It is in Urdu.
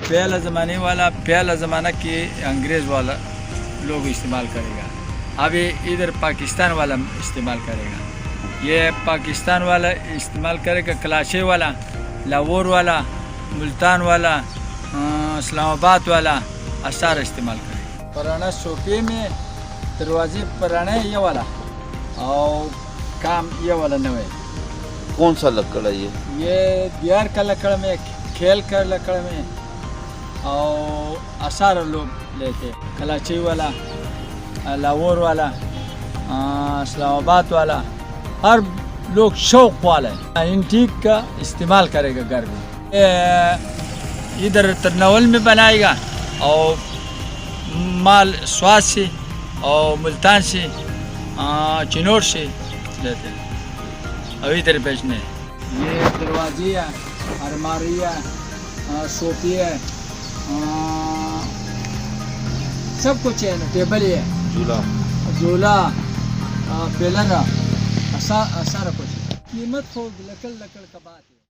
پہلا زمانے والا پہلا زمانہ کی انگریز والا لوگ استعمال کرے گا. ابھی ادھر پاکستان والا استعمال کرے گا. یہ پاکستان والا استعمال کرے گا. کلاشے والا، لاہور والا، ملتان والا، اسلام آباد والا اثار استعمال کرے گا. پرانا صوفے میں دروازے پرانے یہ والا اور کام یہ والا نوے. کون سا لکڑ ہے یہ دیار کا لکڑ میں، کھیل کا لکڑ میں اور اثار لوگ لیتے. کلاچی والا، لاہور والا، اسلام آباد والا، ہر لوگ شوق والا ہے. اینٹیک کا استعمال کرے گا گھر میں. ادھر ترنول میں بنائے گا اور مال سوات سے اور ملتان سے، چنور سے لیتے ہیں اور ادھر بیچنے. یہ دروازے ہے، الماری ہے، صوفے ہے، سب کچھ ہے. ٹیبل ہے، جھولا، پلر، سارا کچھ. قیمت ہو لکڑ کا بات ہے.